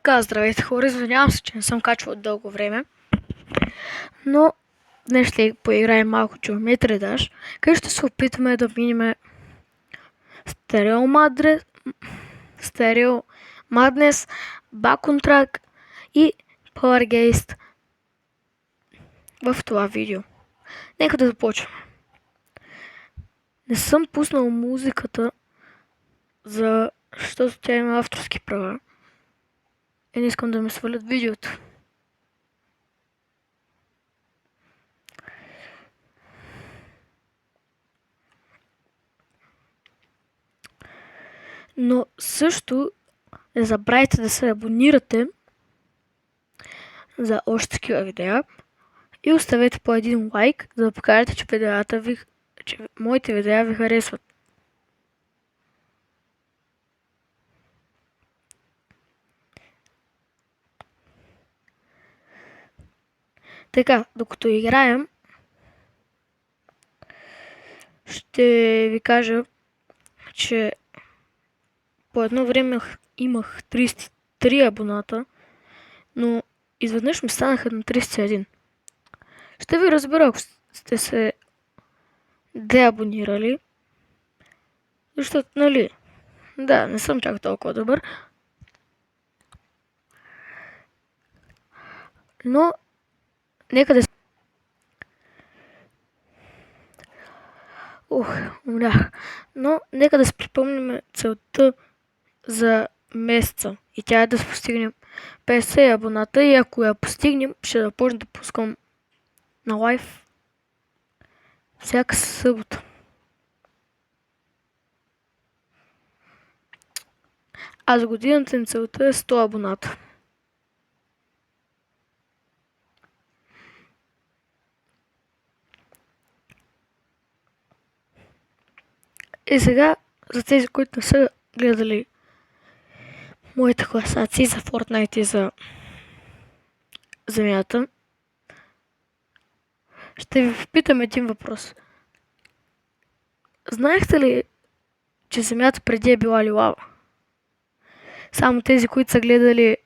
Така, здравейте хора, извинявам се, че не съм качвал дълго време, но днес ще поиграем малко Geometry Dash, където ще се опитаме да минем Stereo Madness, Back on Track и Powergeist в това видео. Нека да започваме. Не съм пуснал музиката, защото тя има авторски права и не искам да ме свалят видеото. Но също не забравяйте да се абонирате за още такива видеа и оставете по един лайк, за да покажете, че моите видеа ви харесват. Така, докато играем, ще ви кажа, че по едно време имах 33 абоната, но изведнъж ми станаха на 31. Ще ви разбера, ако сте се деабонирали, защото, нали, да, не съм чак толкова добър, но нека да умрях. Но нека да си припомним целта за месеца. И тя е да постигнем 50 абоната и ако я постигнем, ще започна да пускам на лайв всяка събота. А за годината ни целта е 100 абоната. И сега, за тези, които не са гледали моите класации за Fortnite и за Земята, ще ви питам един въпрос. Знаехте ли, че Земята преди е била лилава? Само тези, които са гледали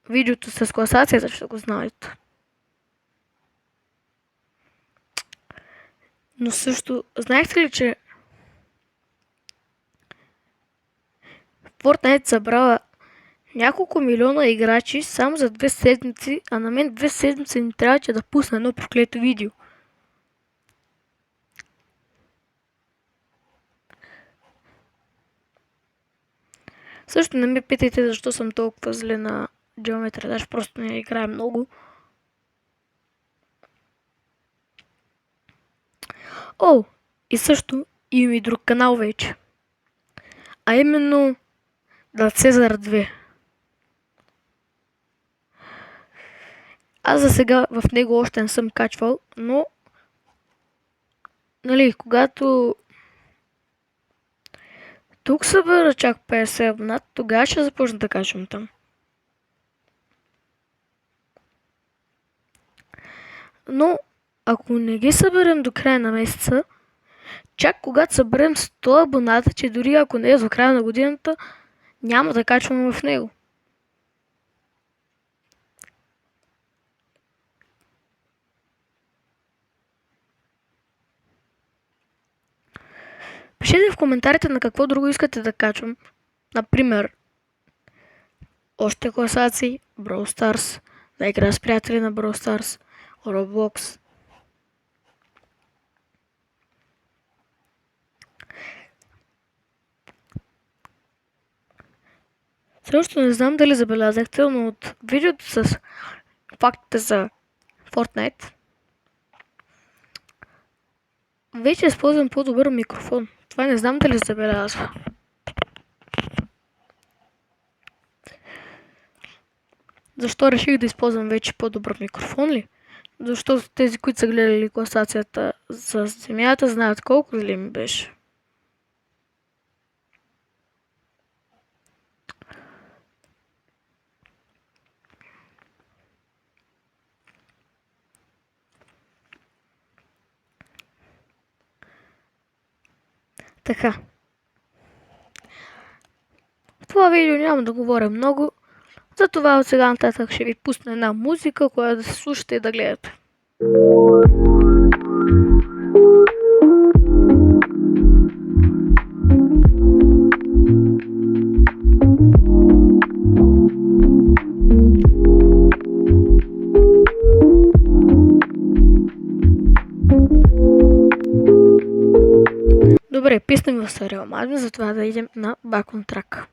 видеото с класацията, ще го знаят. Но също, знаехте ли, че Fortnite събрала няколко милиона играчи само за 2 седмици, а на мен 2 седмици не трябваше да пусна едно проклето видео. Също не ме питайте защо съм толкова зле на Geometry Dash, просто не играя много. О, и също имам и друг канал вече. А именно Cezar 2. Аз за сега в него още не съм качвал, но нали, когато тук събера чак 50 абонат, тогава ще започна да качвам там. Но ако не ги съберем до края на месеца, чак когато съберем 100 абоната, че дори ако не е за края на годината, няма да качвам в него. Пишете в коментарите на какво друго искате да качвам. Например, още класации, Brawl Stars, да игра с приятели на Brawl Stars, Roblox. Също не знам дали забелязахте, но от видеото с фактите за Fortnite вече използвам по-добър микрофон. Това не знам дали забелязва. Защо реших да използвам вече по-добър микрофон ли? Защото тези, които са гледали класацията за Земята, знаят колко зле ми беше. Така. В това видео няма да говоря много, за Затова от сега нататък ще ви пусна една музика, която да се слушате и да гледате. Добре, писнем в Serial Madness, затова да идем на Back on Track.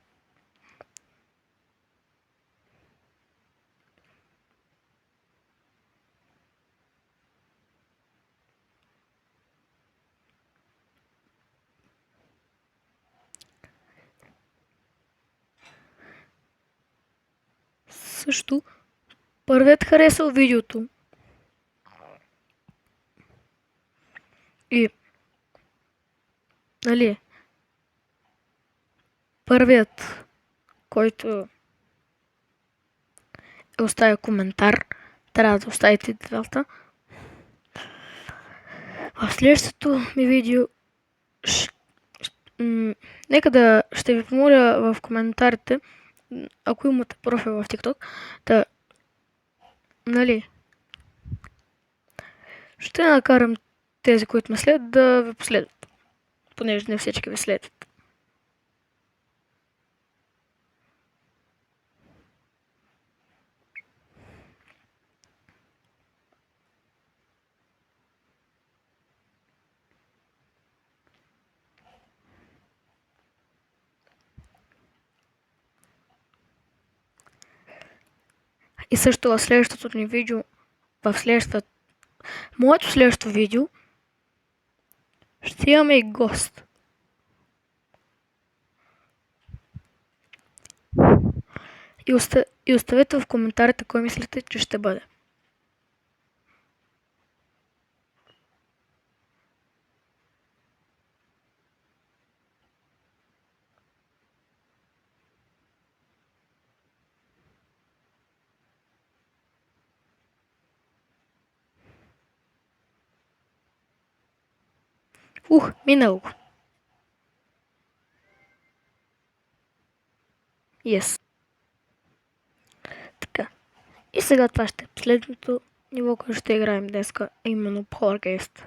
Също, първият харесал видеото и, нали, първият, който оставя коментар, трябва да оставите двата. В следващото ми видео нека да ще ви помоля в коментарите, ако имате профил в TikTok, да, нали, ще накарам тези, които ме следват, да ви последват, понеже не всички ви следват. И също в следващото ни видео, моето следващо видео, ще имаме и гост. И оставете в коментарите кой мислите, че ще бъде. Минало. Yes. Така. И сега това ще е последното ниво, което ще играем днеска, именно Poltergeist.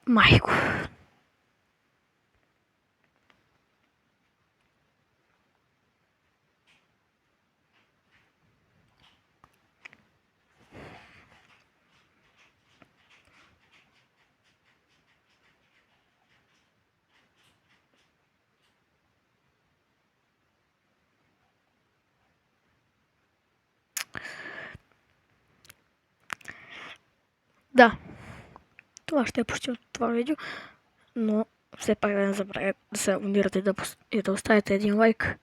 Майко. Да. Това ще е почти от това видео, но все пак да не забравяйте да се абонирате и да оставите един лайк.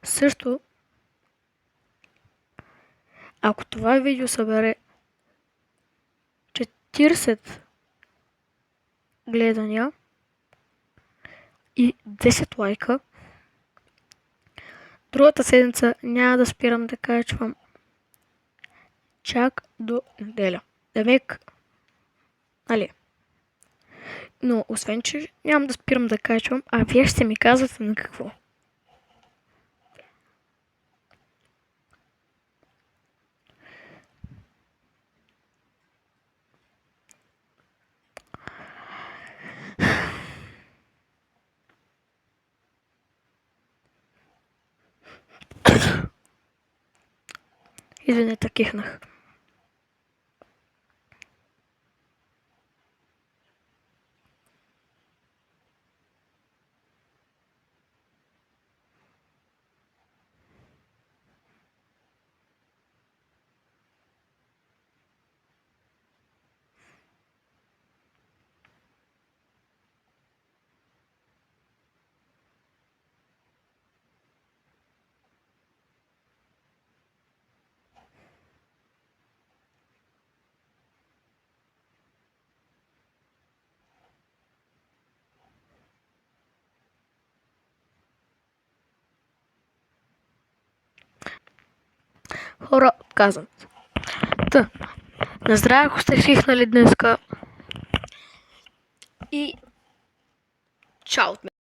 Също, ако това видео събере 40 гледания и 10 лайка, другата седмица няма да спирам да качвам чак до неделя. Демек, нали? Но освен, че нямам да спирам да качвам, а вие ще ми казвате на какво. Извинете, кихнах. Хора, казвам. Та, на здраве, ако сте хихнали днеска. И чао от мен.